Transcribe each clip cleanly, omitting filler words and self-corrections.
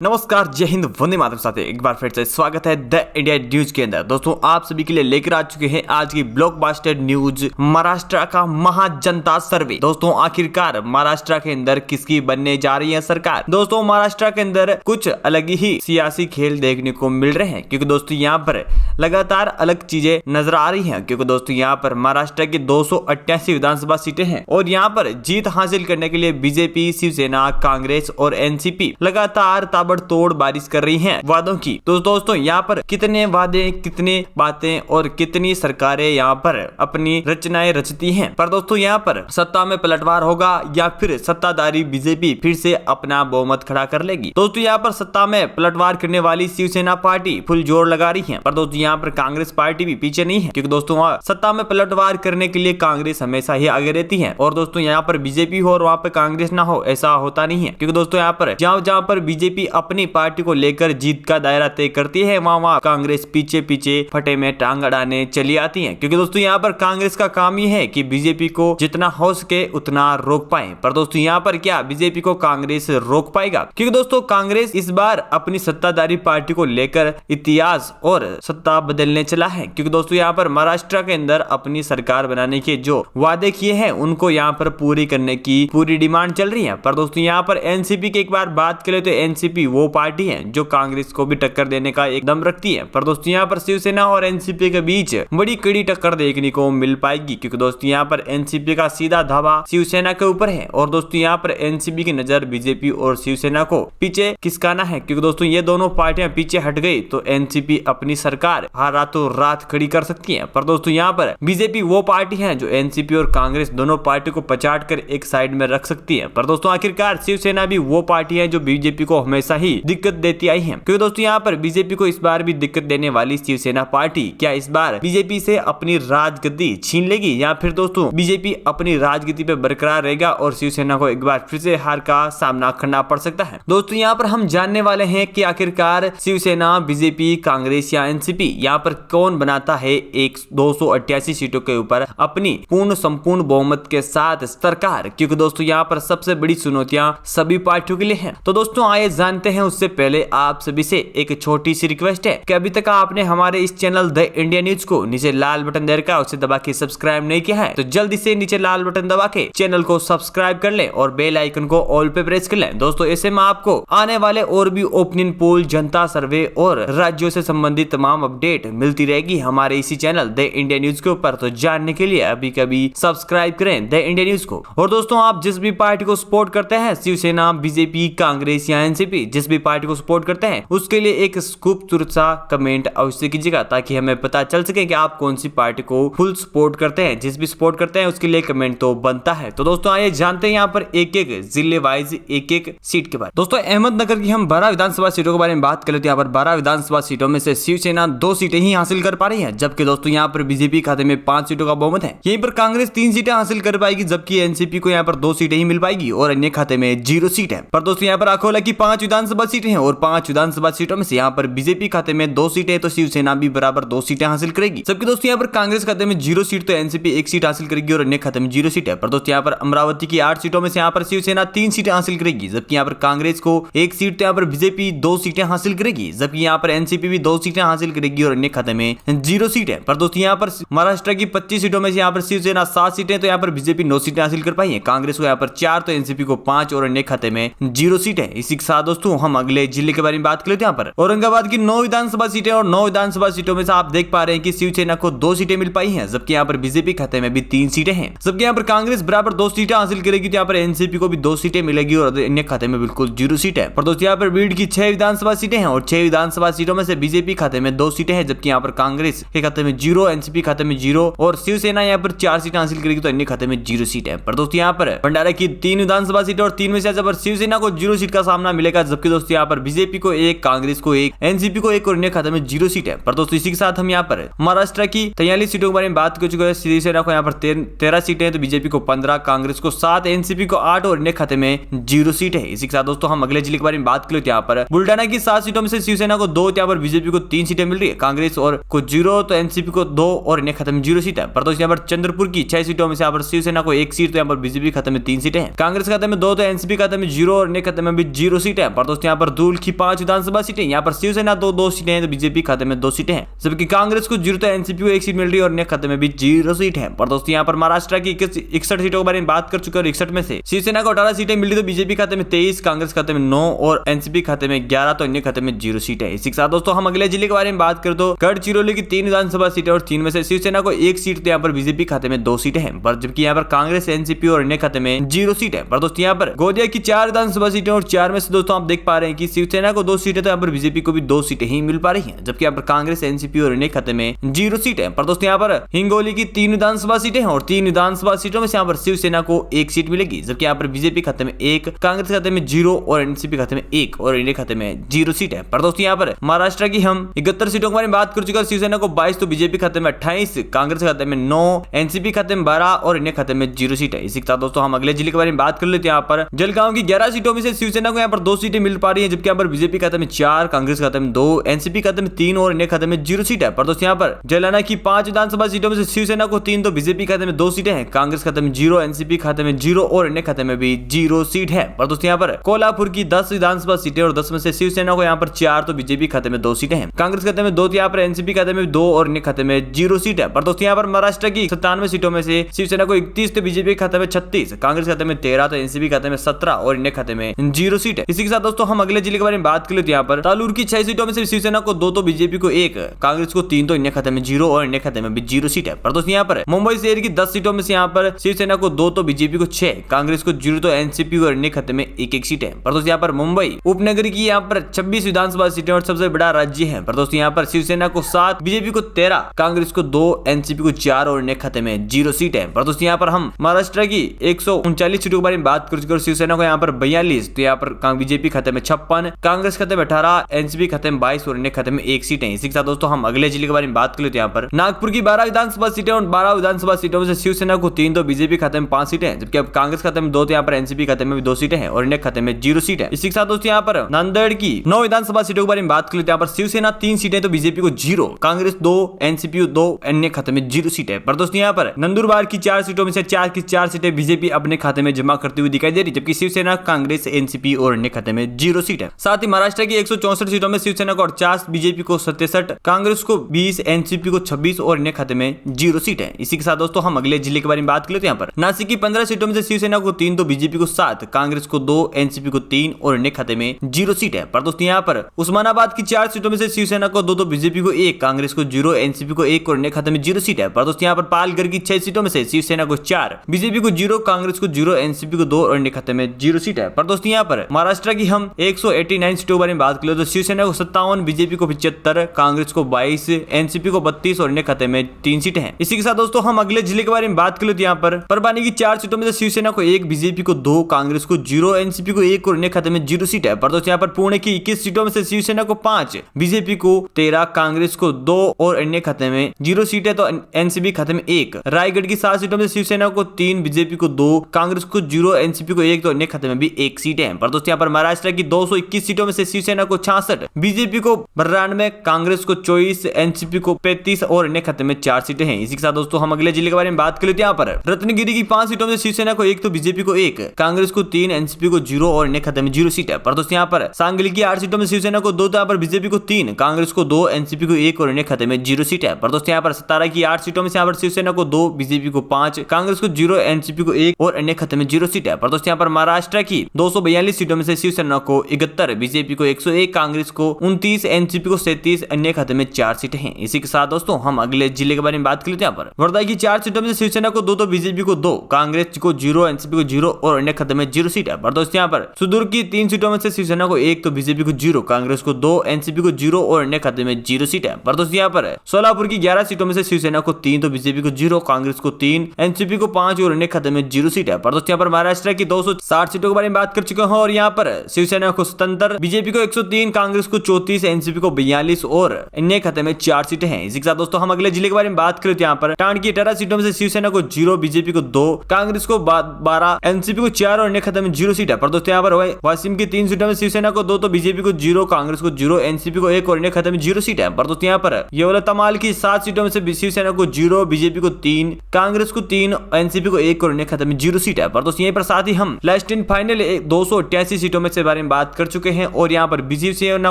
नमस्कार, जय हिंद, वंदे मातरम। साथ एक बार फिर से स्वागत है द इंडिया न्यूज के अंदर। दोस्तों, आप सभी के लिए लेकर आ चुके हैं आज की ब्लॉकबस्टर न्यूज, महाराष्ट्र का महाजनता सर्वे। दोस्तों, आखिरकार महाराष्ट्र के अंदर किसकी बनने जा रही है सरकार। दोस्तों, महाराष्ट्र के अंदर कुछ अलग ही सियासी खेल देखने को मिल रहे हैं, क्योंकि दोस्तों यहाँ पर लगातार अलग चीजें नजर आ रही हैं। क्योंकि दोस्तों यहाँ पर महाराष्ट्र की 288 विधानसभा सीटें हैं और यहाँ पर जीत हासिल करने के लिए बीजेपी, शिवसेना, कांग्रेस और एनसीपी लगातार ताबड़तोड़ बारिश कर रही हैं वादों की। तो दोस्तों यहाँ पर कितने वादे, कितने बातें और कितनी सरकारें यहाँ पर अपनी रचनाएं रचती हैं। पर दोस्तों यहाँ पर सत्ता में पलटवार होगा या फिर सत्ताधारी बीजेपी फिर से अपना बहुमत खड़ा कर लेगी। दोस्तों यहाँ पर सत्ता में पलटवार करने वाली शिवसेना पार्टी फुल जोर लगा रही है, पर दोस्तों यहाँ पर कांग्रेस पार्टी भी पीछे नहीं है, क्योंकि दोस्तों वहाँ सत्ता में पलटवार करने के लिए कांग्रेस हमेशा ही आगे रहती है। और दोस्तों यहाँ पर बीजेपी हो और वहाँ पे कांग्रेस ना हो, ऐसा होता नहीं है। क्योंकि दोस्तों यहाँ पर जहाँ पर बीजेपी अपनी पार्टी को लेकर जीत का दायरा तय करती है, वहाँ कांग्रेस पीछे पीछे फटे में टांग अड़ाने चली आती है। क्योंकि दोस्तों यहाँ पर कांग्रेस का काम ही है कि बीजेपी को जितना हो सके उतना रोक पाए। पर दोस्तों यहाँ पर क्या बीजेपी को कांग्रेस रोक पाएगा? क्योंकि दोस्तों कांग्रेस इस बार अपनी सत्ताधारी पार्टी को लेकर इतिहास और सत्ता बदलने चला है। क्योंकि दोस्तों यहाँ पर महाराष्ट्र के अंदर अपनी सरकार बनाने के जो वादे किए हैं उनको यहाँ पर पूरी करने की पूरी डिमांड चल रही है। पर दोस्तों यहाँ पर एनसीपी की एक बार बात करें तो एनसीपी वो पार्टी है जो कांग्रेस को भी टक्कर देने का एक दम रखती है। पर दोस्तों यहाँ पर शिवसेना और एनसीपी के बीच बड़ी कड़ी टक्कर देखने को मिल पाएगी, क्योंकि दोस्तों यहाँ पर एनसीपी का सीधा धावा शिवसेना के ऊपर है और दोस्तों यहाँ पर एनसीपी की नजर बीजेपी और शिवसेना को पीछे खिसकाना है। क्योंकि दोस्तों ये दोनों पार्टियां पीछे हट गई तो एनसीपी अपनी सरकार रातों रात खड़ी कर सकती है। पर दोस्तों यहाँ पर बीजेपी वो पार्टी है जो एनसीपी और कांग्रेस दोनों पार्टी को पचाट कर एक साइड में रख सकती है। पर दोस्तों आखिरकार शिवसेना भी वो पार्टी है जो बीजेपी को हमेशा ही दिक्कत देती आई है। क्योंकि दोस्तों यहाँ पर बीजेपी को इस बार भी दिक्कत देने वाली शिवसेना पार्टी क्या इस बार बीजेपी से अपनी राजगद्दी छीन लेगी, या फिर दोस्तों बीजेपी अपनी राजगद्दी पे बरकरार रहेगा और शिवसेना को एक बार फिर से हार का सामना करना पड़ सकता है। दोस्तों यहाँ पर हम जानने वाले हैं कि आखिरकार शिवसेना, बीजेपी, कांग्रेस या एनसीपी यहाँ पर कौन बनाता है एक 288 सीटों के ऊपर अपनी पूर्ण संपूर्ण बहुमत के साथ सरकार। क्योंकि दोस्तों यहाँ पर सबसे बड़ी चुनौतियां सभी पार्टियों के लिए हैं। तो दोस्तों आइए जानते हैं, उससे पहले आप सभी से एक छोटी सी रिक्वेस्ट है कि अभी तक आपने हमारे इस चैनल द इंडिया न्यूज को नीचे लाल बटन दे रखा है, उसे दबा के सब्सक्राइब नहीं किया है तो जल्दी से नीचे लाल बटन दबा के चैनल को सब्सक्राइब कर लें और बेल आइकन को ऑल पे प्रेस कर लें। दोस्तों ऐसे में आपको आने वाले और भी ओपिनियन पोल, जनता सर्वे और राज्यों से संबंधित तमाम अपडेट मिलती रहेगी हमारे इसी चैनल द इंडिया न्यूज के ऊपर। तो जानने के लिए अभी कभी सब्सक्राइब करें द इंडिया न्यूज को। और दोस्तों आप जिस भी पार्टी को सपोर्ट करते हैं, शिवसेना, बीजेपी, कांग्रेस या एनसीपी, जिस भी पार्टी को सपोर्ट करते हैं उसके लिए एक खूबसूरत सा कमेंट अवश्य कीजिएगा, ताकि हमें पता चल सके कि आप कौन सी पार्टी को फुल सपोर्ट करते हैं। जिस भी सपोर्ट करते हैं उसके लिए कमेंट तो बनता है। तो दोस्तों आइए जानते हैं यहाँ पर एक एक जिले वाइज एक एक सीट के बारे। दोस्तों अहमदनगर की हम 12 विधानसभा सीटों के बारे में बात करें तो यहाँ पर 12 विधानसभा सीटों में से शिवसेना 2 सीटें ही हासिल कर पा रही है, जबकि दोस्तों यहाँ पर बीजेपी खाते में 5 सीटों का बहुमत है। यहीं पर कांग्रेस 3 सीटें हासिल कर पाएगी, जबकि एनसीपी को यहाँ पर 2 सीटें ही मिल पाएगी और अन्य खाते में 0 सीट है। पर दोस्तों यहाँ पर अकोला की 5 विधानसभा सीटें हैं और 5 विधानसभा सीटों में से यहाँ पर बीजेपी खाते में 2 सीटें तो शिवसेना भी बराबर 2 सीटें हासिल करेगी। जबकि दोस्तों यहाँ पर कांग्रेस खाते में 0 सीट तो एनसीपी 1 सीट हासिल करेगी और अन्य खाते में 0 सीट है। पर दोस्तों यहाँ पर अमरावती की 8 सीटों में से यहाँ पर शिवसेना 3 सीटें हासिल करेगी, जबकि यहाँ पर कांग्रेस को 1 सीट तो यहाँ पर बीजेपी 2 सीटें हासिल करेगी, जबकि यहाँ पर एनसीपी भी 2 सीटें हासिल करेगी और अन्य खाते में 0 सीट है। पर दोस्तों यहाँ पर महाराष्ट्र की 25 सीटों में से यहाँ पर शिवसेना 7 सीटें तो यहाँ पर बीजेपी 9 सीटें हासिल कर पाई है, कांग्रेस को यहाँ पर 4 तो एनसीपी को 5 और अन्य खाते में 0 सीट है। इसी के साथ दोस्तों हम अगले जिले के बारे में बात करें तो यहाँ पर औरंगाबाद की 9 विधानसभा सीटें और 9 विधानसभा सीटों में से आप देख पा रहे हैं कि शिवसेना को 2 सीटें मिल पाई हैं, जबकि यहाँ पर बीजेपी खाते में भी 3 सीटें हैं। जबकि यहाँ पर कांग्रेस बराबर 2 सीटें हासिल करेगी तो यहाँ पर एनसीपी को भी 2 सीटें मिलेगी और अन्य खाते में बिल्कुल 0 सीट है। पर दोस्तों यहाँ पर बीड की 6 विधानसभा सीटें हैं और 6 विधानसभा सीटों में से बीजेपी खाते में 2 सीटें हैं, जबकि यहाँ पर कांग्रेस के खाते में 0, एनसीपी खाते में 0 और शिवसेना यहाँ पर 4 सीटें हासिल करेगी तो अन्य खाते में 0 सीट है। पर दोस्तों यहाँ पर भंडारा की 3 विधानसभा सीटें और 3 में से शिवसेना को 0 सीट का सामना मिलेगा, जबकि दोस्तों यहाँ पर बीजेपी को 1, कांग्रेस को 1, एनसीपी को 1 और अन्य खाते में 0 सीट है। पर दोस्तों इसी के साथ हम यहाँ पर महाराष्ट्र की 43 सीटों के बारे में बात कर चुके हैं। शिवसेना को यहाँ पर 13 सीटें हैं तो बीजेपी को 15, कांग्रेस को 7, एनसीपी को 8 और अन्य खाते में 0 सीट है। इसी के साथ दोस्तों हम अगले जिले के बारे में बात करें तो यहाँ पर बुल्डाना की 7 सीटों में से शिवसेना को 2, यहाँ पर बीजेपी को 3 सीटें मिल रही है, कांग्रेस और को 0 तो एनसीपी को 2 और अन्य खाते में 0 सीट है। पर दोस्तों यहाँ पर चंद्रपुर की 6 सीटों में से यहाँ पर शिवसेना को 1 सीट तो यहाँ पर बीजेपी खाते में 3 सीटें हैं, कांग्रेस खाते में 2 तो एनसीपी खाते में 0 और अन्य खाते में भी 0 सीट है। पर दोस्तों यहाँ पर धूल की 5 विधानसभा सीटें, यहाँ पर शिवसेना 2 सीटें हैं तो बीजेपी खाते में 2 सीटें हैं, जबकि कांग्रेस को 0 तो एनसीपी को 1 सीट मिल रही है और अन्य खाते में भी 0 सीट है। पर दोस्तों यहाँ पर महाराष्ट्र की 61 सीटों के बारे में बात कर चुके हैं और 61 में से शिवसेना को 18 सीटें मिली तो बीजेपी खाते में 23, कांग्रेस खाते में 9 और एनसीपी खाते में 11 तो अन्य खाते में 0 सीट है। इसी के साथ दोस्तों हम अगले जिले के बारे में बात करें तो गढ़चिरौली की 3 विधानसभा सीटें और 3 में से शिवसेना को 1 सीट तो यहाँ पर बीजेपी खाते में 2 सीटें हैं, पर जबकि यहाँ पर कांग्रेस, एनसीपी और अन्य खाते में 0 सीट है। पर दोस्तों यहाँ पर गोदिया की 4 विधानसभा सीटें और 4 में से दोस्तों आप देख पा रहे हैं कि शिवसेना को 2 सीटें तो यहाँ पर बीजेपी को भी 2 सीटें ही मिल पा रही हैं, जबकि यहाँ पर कांग्रेस, एनसीपी और अन्य खाते में 0 सीट है। पर दोस्तों यहाँ पर हिंगोली की 3 विधानसभा सीटें हैं और 3 विधानसभा सीटों में से यहाँ पर शिवसेना को 1 सीट मिलेगी, जबकि यहाँ पर बीजेपी खाते में 1, कांग्रेस खाते में 0 और एनसीपी खाते में 1 और अन्य खाते में 0 सीट है। पर दोस्तों यहाँ पर महाराष्ट्र की हम 71 सीटों के बारे में बात कर चुके हैं। शिवसेना को 22 तो बीजेपी खाते में 28, कांग्रेस खाते में 9, एनसीपी खाते में 12 और अन्य खाते में 0 सीट है। इसी के साथ दोस्तों हम अगले जिले के बारे में बात कर लेते हैं। यहाँ पर जलगांव की 11 सीटों में से शिवसेना को यहाँ पर 2 सीटें मिल पा रही है, जबकि यहाँ पर बीजेपी खाते में 4, कांग्रेस खाते में 2, एनसीपी खाते में 3 और अन्य खाते में 0 सीट है। पर दोस्तों यहाँ पर जलाना की 5 विधानसभा सीटों में से शिवसेना को 3 तो बीजेपी खाते में 2 सीटें हैं, कांग्रेस खाते में 0, एनसीपी खाते में 0 और अन्य खाते में भी 0 सीट है। पर दोस्तों यहाँ पर कोल्हापुर की 10 विधानसभा सीटें और 10 में से शिवसेना को यहाँ पर 4 तो बीजेपी खाते में 2 सीटें हैं, कांग्रेस खाते में 2 तो यहाँ पर एनसीपी खाते में 2 और अन्य खाते में 0 सीट है। पर दोस्तों यहाँ पर महाराष्ट्र की 97 सीटों में से शिवसेना को 31 तो बीजेपी खाते में 36, कांग्रेस खाते में 13 तो एनसीपी खाते में 17 और अन्य खाते में 0 सीट है। इसी के साथ दोस्तों हम अगले जिले के बारे में बात कर लेते हैं। यहाँ पर तालुर की 6 सीटों में से शिवसेना को 2 तो बीजेपी को 1, कांग्रेस को 3 तो अन्य खाते में 0 और अन्य खाते में भी 0 सीट है। पर दोस्तों यहाँ पर मुंबई शहर की 10 सीटों में से यहाँ पर शिवसेना को 2 तो बीजेपी को 6, कांग्रेस को 0 तो एनसीपी और अन्य खाते में 1 सीट है। पर दोस्तों यहाँ पर मुंबई उपनगरी की यहाँ पर 26 विधानसभा सीटें और सबसे बड़ा राज्य है। पर दोस्तों यहाँ पर शिवसेना को 7, बीजेपी को 13, कांग्रेस को 2, एनसीपी को 4 और अन्य खाते में 0 सीट है। पर दोस्तों यहाँ पर हम महाराष्ट्र की 139 सीटों के बारे में बात कर चुके हैं। शिवसेना को यहाँ पर 42 तो यहाँ पर बीजेपी खाते में 56, कांग्रेस खाते में 18, एनसीपी खाते में 22 और अन्य खाते में 1 सीट है। इसी के साथ दोस्तों हम अगले जिले के बारे में बात कर लेते हैं। यहाँ पर नागपुर की 12 विधानसभा सीटें और 12 विधानसभा सीटों में से शिवसेना को 3 तो बीजेपी खाते में 5 सीटें हैं, जबकि अब कांग्रेस खाते में 2 तो यहाँ पर एनसीपी खाते में भी 2 सीटें हैं और अन्य खाते में 0 सीट है। इसी के साथ दोस्तों यहाँ पर नांदेड़ की 9 विधानसभा सीटों के बारे में बात कर लेते हैं। यहाँ पर शिवसेना 3 सीटें तो बीजेपी को 0, कांग्रेस 2, एनसीपी 2, अन्य खाते में 0 सीट है। पर दोस्तों यहाँ पर नंदुरबार की 4 सीटों में से 4 की 4 सीटें बीजेपी अपने खाते में जमा करती हुई दिखाई दे रही, जबकि शिवसेना, कांग्रेस, एनसीपी और अन्य खाते में 0 सीट है। साथ ही महाराष्ट्र की 164 सीटों में शिवसेना को 48, बीजेपी को 67, कांग्रेस को 20, एनसीपी को 26 और अन्य खाते में 0 सीट है। इसी के साथ दोस्तों हम अगले जिले के बारे में बात कर लेते हैं। यहाँ पर नासिक की 15 सीटों में से शिवसेना को 3 तो बीजेपी को 7, कांग्रेस को 2, एनसीपी को 3 और अन्य खाते में 0 सीट है। पर दोस्तों यहाँ पर उस्मानाबाद की 4 सीटों में से शिवसेना को 2 तो बीजेपी को 1, कांग्रेस को 0, एनसीपी को 1 और अन्य खाते में 0 सीट है। पर दोस्तों यहाँ पर पालघर की 6 सीटों में से शिवसेना को 4, बीजेपी को 0, कांग्रेस को 0, एनसीपी को 2 और अन्य खाते में 0 सीट है। पर दोस्तों यहाँ पर महाराष्ट्र की हम 189 सीटों के बारे में बात करें तो शिवसेना को 57, बीजेपी को 75, कांग्रेस को 22, एनसीपी को 32 और अन्य खाते में 3 सीटें हैं। इसी के साथ दोस्तों हम अगले जिले के बारे में बात करें तो यहाँ पर परवानी की 4 सीटों में से शिवसेना को 1, बीजेपी को 2, कांग्रेस को 0, एनसीपी को 1 और अन्य खाते में 0 सीट है। पर दोस्तों यहाँ पर पुणे की 21 सीटों में से शिवसेना को 5, बीजेपी को 13, कांग्रेस को 2 और अन्य खाते में 0 सीट है तो एनसीपी खाते में 1। रायगढ़ की 7 सीटों में शिवसेना को 3, बीजेपी को 2, कांग्रेस को 0, एनसीपी को 1 तो अन्य खाते में भी 1 सीट है। पर दोस्तों यहाँ पर महाराष्ट्र की 221 सीटों में से शिवसेना को 66, बीजेपी को 92, कांग्रेस को 24, एनसीपी को 35 और अन्य खाते में 4 सीटें हैं। इसी के साथ दोस्तों हम अगले जिले के बारे में बात कर लेते हैं। यहाँ पर रत्नगिरी की 5 सीटों में शिवसेना को 1 तो बीजेपी को 1, कांग्रेस को 3, एनसीपी को 0 और अन्य खाते में 0 सीट है। पर दोस्तों यहाँ पर सांगली की 8 सीटों में शिवसेना को 2 तो यहाँ पर बीजेपी को 3, कांग्रेस को 2, एनसीपी को 1 और अन्य खाते में 0 सीट है। पर दोस्तों यहाँ पर 17 की 8 सीटों में यहाँ पर शिवसेना को 2, बीजेपी को 5, कांग्रेस को 0, एनसीपी को 1 और अन्य खाते में 0 सीट है। पर दोस्तों यहाँ पर महाराष्ट्र की 242 सीटों में से शिवसेना को 71, बीजेपी को 101, कांग्रेस को 29, एनसीपी को 37, अन्य खाते में 4 सीटें हैं। इसी के साथ दोस्तों हम अगले जिले के बारे में बात कर लेते हैं। यहाँ पर वर्धा की 4 सीटों में शिवसेना को 2 तो बीजेपी को 2, कांग्रेस को 0, एनसीपी को 0 और अन्य खाते में 0 सीट है। पर दोस्तों यहाँ पर सुदूर की 3 सीटों में से शिवसेना को 1 तो बीजेपी को 0, कांग्रेस को 2, एनसीपी को 0 और अन्य खाते में 0 सीट है। पर दोस्तों यहाँ पर सोलापुर की 11 सीटों में से शिवसेना को 3 तो बीजेपी को 0, कांग्रेस को 3, एनसीपी को 5 और अन्य खाते में 0 सीट है। पर दोस्तों यहाँ पर महाराष्ट्र की 260 सीटों के बारे में बात कर चुके हैं और यहाँ पर शिवसेना को 77, बीजेपी को 103, कांग्रेस को 34, एनसीपी को 42 और अन्य खाते में 4 सीटें हैं। इसी के साथ दोस्तों हम अगले जिले के बारे में बात करें तो यहाँ पर टांड की 18 सीटों में से शिवसेना को 0, बीजेपी को 2, कांग्रेस को 12, एनसीपी को 4 और अन्य खाते में 0 सीट है। पर दोस्तों यहाँ पर वाशिम की 3 सीटों में शिवसेना को 2 तो बीजेपी को 0, कांग्रेस को 0, एनसीपी को 1 और अन्य खाते में 0 सीट है। पर दोस्तों यहाँ पर यवतमाल की 7 सीटों में से शिवसेना को 0, बीजेपी को 3, कांग्रेस को 3, एनसीपी को 1 और अन्य खाते में 0 सीट है। पर दोस्तों यहीं पर साथ ही हम लास्ट इन फाइनल 288 सीटों में से बारे बारे में बात कर चुके हैं। और यहाँ पर शिवसेना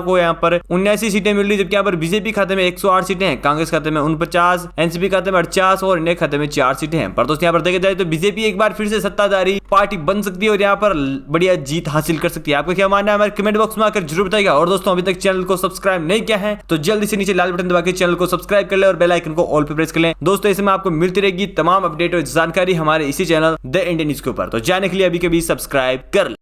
को यहाँ पर 79 सीटें मिल रही, जबकि यहाँ पर बीजेपी खाते में 108 सीटें हैं, कांग्रेस खाते में 49, एनसीपी खाते में 48 और इंडिया खाते में 4 सीटें हैं। पर दोस्तों यहाँ पर देखा जाए तो बीजेपी एक बार फिर से सत्ताधारी पार्टी बन सकती है और यहाँ पर बढ़िया जीत हासिल कर सकती है। आपको क्या मानना है हमारे कमेंट बॉक्स में आकर जरूर बताइएगा। और दोस्तों अभी तक चैनल को सब्सक्राइब नहीं किया है तो जल्दी से नीचे लाल बटन दबा के चैनल को सब्सक्राइब कर ले और बेल आइकन को ऑल पे प्रेस कर लें। दोस्तों इसमें आपको मिलती रहेगी तमाम अपडेट और जानकारी हमारे इसी चैनल द इंडियन न्यूज के ऊपर। तो जाने के लिए अभी कभी सब्सक्राइब कर ले।